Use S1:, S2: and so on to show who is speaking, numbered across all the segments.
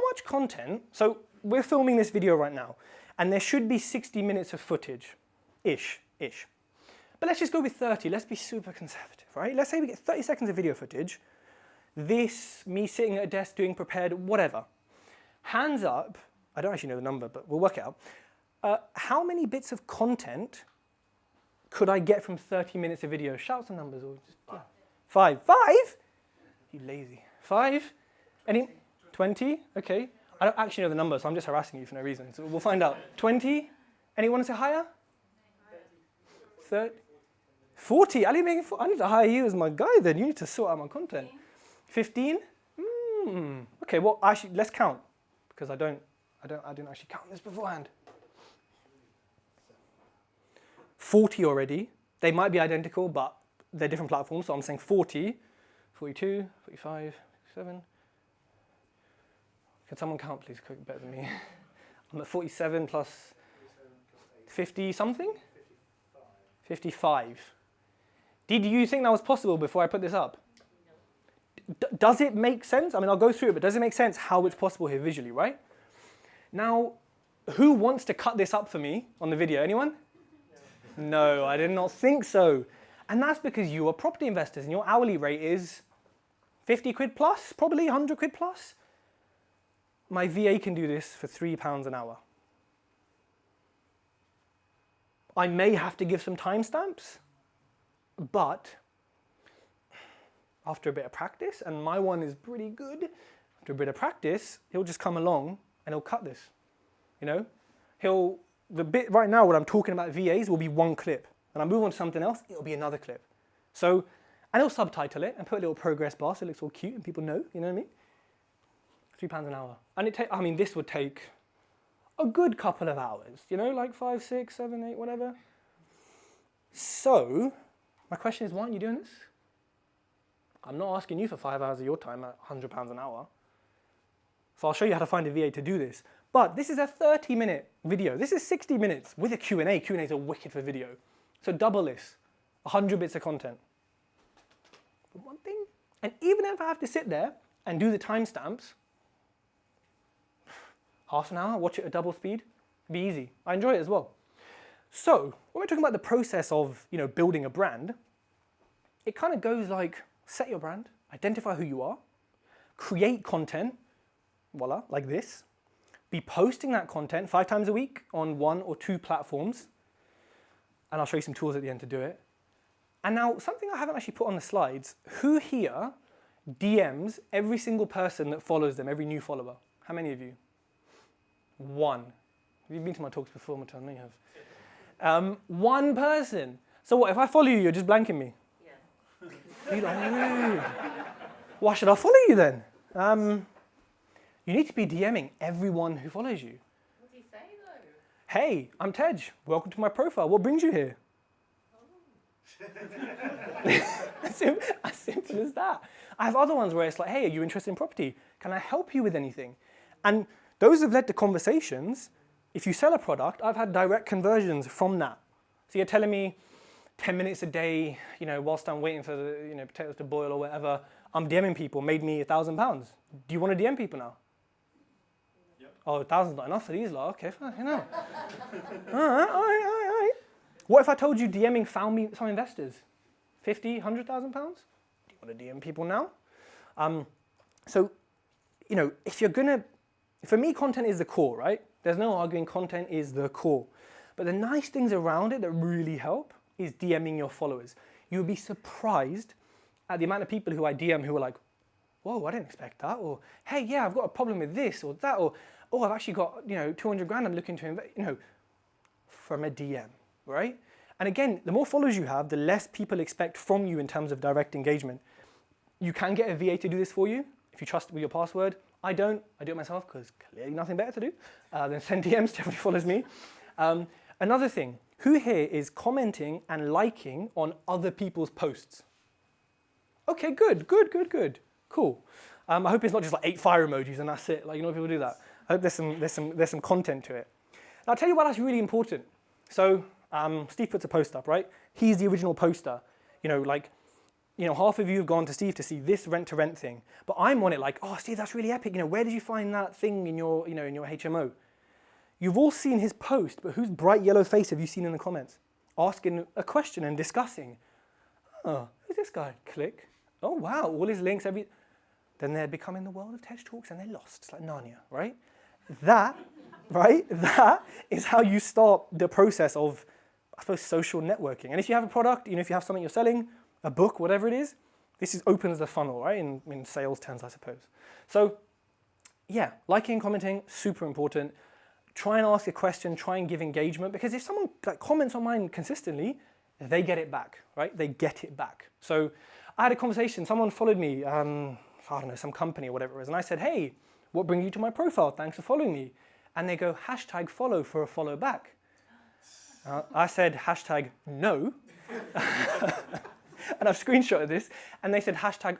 S1: much content, so we're filming this video right now, and there should be 60 minutes of footage, ish. But let's just go with 30, let's be super conservative, right? Let's say we get 30 seconds of video footage, this, me sitting at a desk doing prepared, whatever. Hands up, I don't actually know the number, but we'll work it out. How many bits of content could I get from 30 minutes of video? Shout some numbers. Or just, yeah. Five? You lazy. 5? Any? 20? Okay. I don't actually know the number, so I'm just harassing you for no reason. So we'll find out. 20? Anyone say higher? 30? 40? I need to hire you as my guy then. You need to sort out my content. 15? Okay, well, actually, let's count. Because I didn't actually count this beforehand. 40 already. They might be identical, but they're different platforms. So I'm saying 40, 42, 45, 47. Can someone count, please? Better than me. I'm at 47 plus 50 something? 55. Did you think that was possible before I put this up? Does it make sense? I mean, I'll go through it, but does it make sense how it's possible here visually, right? Now, who wants to cut this up for me on the video? Anyone? No, I did not think so. And that's because you are property investors and your hourly rate is 50 quid plus, probably 100 quid plus. My VA can do this for £3 an hour. I may have to give some timestamps, but after a bit of practice, and my one is pretty good, after a bit of practice, he'll just come along and he'll cut this. You know, the bit right now when I'm talking about VAs will be one clip. And I move on to something else, it'll be another clip. So, and he'll subtitle it and put a little progress bar so it looks all cute and people know, you know what I mean? £3 an hour. And this would take a good couple of hours, you know, like 5, 6, 7, 8, whatever. So, my question is, why aren't you doing this? I'm not asking you for 5 hours of your time at £100 an hour. So I'll show you how to find a VA to do this. But this is a 30-minute video. This is 60 minutes with a Q&A. Q&As are wicked for video. So double this, 100 bits of content. But one thing, and even if I have to sit there and do the timestamps, half an hour, watch it at double speed, it'd be easy. I enjoy it as well. So when we're talking about the process of, you know, building a brand, it kind of goes like, set your brand, identify who you are, create content, voila, like this, be posting that content 5 times a week on 1 or 2 platforms, and I'll show you some tools at the end to do it. And now, something I haven't actually put on the slides, who here DMs every single person that follows them, every new follower? How many of you? 1. Have you been to my talks before, Matan? No, you have. 1 person. So what, if I follow you, you're just blanking me? Yeah. You're like, rude. Why should I follow you then? You need to be DMing everyone who follows you.
S2: What do you say though?
S1: Hey, I'm Tej. Welcome to my profile. What brings you here? As simple as that. I have other ones where it's like, hey, are you interested in property? Can I help you with anything? And those have led to conversations. If you sell a product, I've had direct conversions from that. So you're telling me 10 minutes a day, you know, whilst I'm waiting for the, you know, potatoes to boil or whatever, I'm DMing people, made me £1,000. Do you want to DM people now? Yep. Oh, 1,000's not enough for these lot. Okay, fine, you know. all right. What if I told you DMing found me some investors? 50, 100,000 pounds? Do you want to DM people now? So, you know, if you're gonna, for me, content is the core, right? There's no arguing, content is the core. But the nice things around it that really help is DMing your followers. You'll be surprised at the amount of people who I DM who are like, whoa, I didn't expect that. Or, hey, yeah, I've got a problem with this or that. Or, oh, I've actually got, you know, 200 grand I'm looking to invest, you know, from a DM, right? And again, the more followers you have, the less people expect from you in terms of direct engagement. You can get a VA to do this for you if you trust it with your password. I don't. I do it myself because clearly nothing better to do than send DMs to everyone who follows me. Another thing, who here is commenting and liking on other people's posts? Okay, good. Cool. I hope it's not just like 8 fire emojis and that's it. Like, you know, people do that. I hope there's some content to it. Now, I'll tell you why that's really important. So, Steve puts a post up, right? He's the original poster. You know, like, half of you have gone to Steve to see this rent-to-rent thing, but I'm on it like, oh, Steve, that's really epic. Where did you find that thing in your, in your HMO? You've all seen his post, but whose bright yellow face have you seen in the comments? Asking a question and discussing. Oh, who's this guy? Click. Oh, wow, all his links, Then they're becoming the world of TED Talks and they're lost. It's like Narnia, right? That is how you start the process of, I suppose, social networking. And if you have a product, if you have something you're selling, a book, whatever it is, this opens the funnel, right, in sales terms, I suppose. So, yeah, liking, commenting, super important. Try and ask a question, try and give engagement, because if someone comments on mine consistently, they get it back, right? They get it back. So I had a conversation, someone followed me, I don't know, some company or whatever it was, and I said, hey, what brings you to my profile? Thanks for following me. And they go, #follow for a follow back. I said, #no. And I've screenshotted this, and they said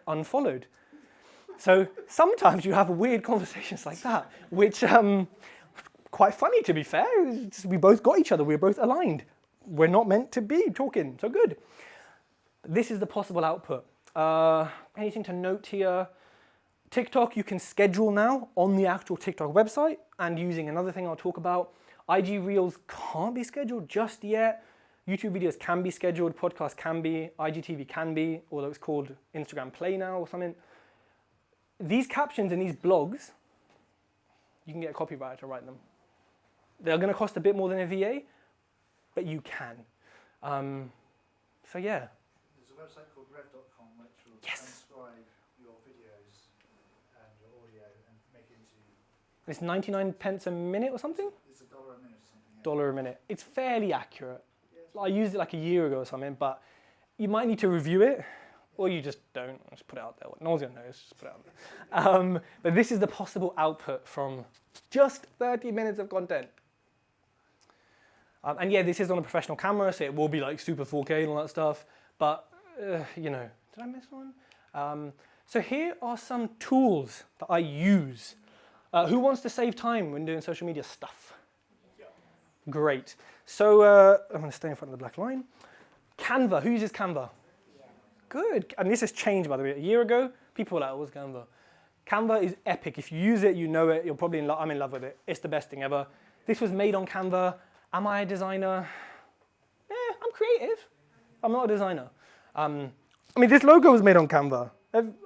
S1: #unfollowed. So sometimes you have weird conversations like that, which quite funny to be fair. We both got each other, we're both aligned. We're not meant to be talking, so good. This is the possible output. Anything to note here? TikTok you can schedule now on the actual TikTok website, and using another thing I'll talk about. IG Reels can't be scheduled just yet. YouTube videos can be scheduled, podcasts can be, IGTV can be, although it's called Instagram Play now or something. These captions in these blogs, you can get a copywriter to write them. They're going to cost a bit more than a VA, but you can. So yeah.
S2: There's a website called rev.com which will transcribe your videos and your audio and make it into...
S1: It's 99 pence a minute or something?
S2: It's $1 a minute or something. Yeah.
S1: Dollar a minute. It's fairly accurate. I used it like a year ago or something, but you might need to review it, or you just don't. Just put it out there. No one's going to notice, just put it out there. But this is the possible output from just 30 minutes of content. And yeah, this is on a professional camera, so it will be like super 4K and all that stuff. But, did I miss one? So here are some tools that I use. Who wants to save time when doing social media stuff? Great. So I'm going to stay in front of the black line. Canva. Who uses Canva? Yeah. Good. And this has changed, by the way. A year ago, people were like, what's Canva? Canva is epic. If you use it, you know it. You're probably in love. I'm in love with it. It's the best thing ever. This was made on Canva. Am I a designer? I'm creative. I'm not a designer. This logo was made on Canva.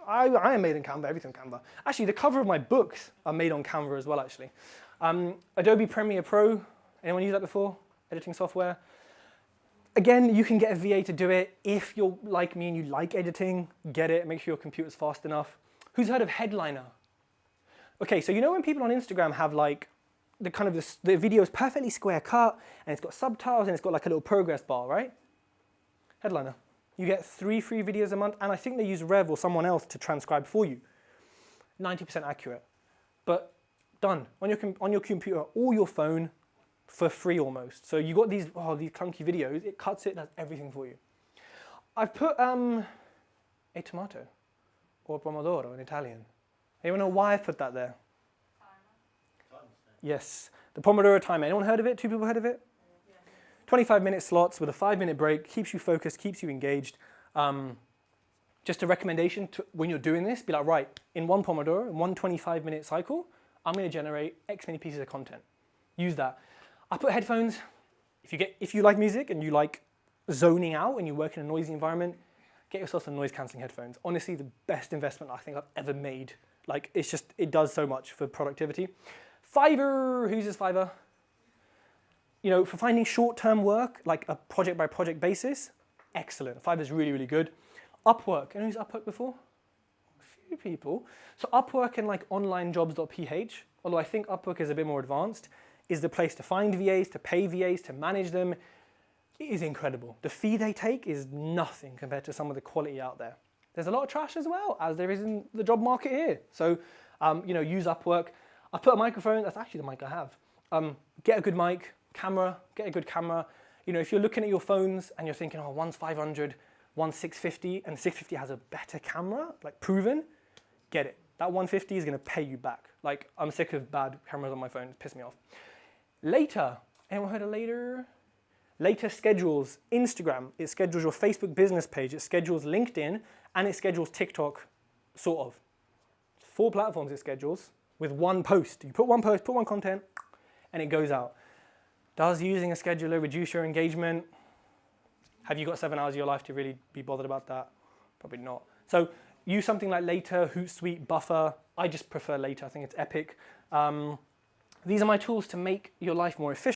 S1: I am made in Canva, everything Canva. Actually, the cover of my books are made on Canva as well, actually. Adobe Premiere Pro. Anyone use that before? Editing software. Again, you can get a VA to do it. If you're like me and you like editing, get it. Make sure your computer's fast enough. Who's heard of Headliner? Okay, so when people on Instagram have the video is perfectly square cut and it's got subtitles and it's got like a little progress bar, right? Headliner. You get 3 free videos a month, and I think they use Rev or someone else to transcribe for you. 90% accurate, but done on your computer or your phone. For free almost. So you got these clunky videos, it cuts it, does everything for you. I've put a tomato or pomodoro in Italian. Anyone know why I've put that there? Timer. Yes, the Pomodoro timer. Anyone heard of it? 2 people heard of it? Yeah. 25-minute slots with a 5-minute break, keeps you focused, keeps you engaged. Just a recommendation to, when you're doing this, be like, right, in one Pomodoro, in one 25-minute cycle, I'm going to generate X many pieces of content. Use that. I put headphones. If you like music and you like zoning out and you work in a noisy environment, get yourself some noise cancelling headphones. Honestly, the best investment I think I've ever made. It does so much for productivity. Fiverr, who uses Fiverr? For finding short-term work, like a project by project basis, excellent. Fiverr's really, really good. Upwork, anyone used Upwork before? A few people. So Upwork and onlinejobs.ph, although I think Upwork is a bit more advanced, is the place to find VAs, to pay VAs, to manage them. It is incredible. The fee they take is nothing compared to some of the quality out there. There's a lot of trash as well, as there is in the job market here. So, use Upwork. I put a microphone, that's actually the mic I have. Get a good mic, camera, get a good camera. If you're looking at your phones and you're thinking, one's 500, one's 650, and 650 has a better camera, proven, get it. That 150 is gonna pay you back. I'm sick of bad cameras on my phone, it pisses me off. Later, anyone heard of Later? Later schedules Instagram, it schedules your Facebook business page, it schedules LinkedIn, and it schedules TikTok, sort of. 4 platforms it schedules with one post. You put one post, put one content, and it goes out. Does using a scheduler reduce your engagement? Have you got 7 hours of your life to really be bothered about that? Probably not. So use something like Later, Hootsuite, Buffer. I just prefer Later. I think it's epic. These are my tools to make your life more efficient.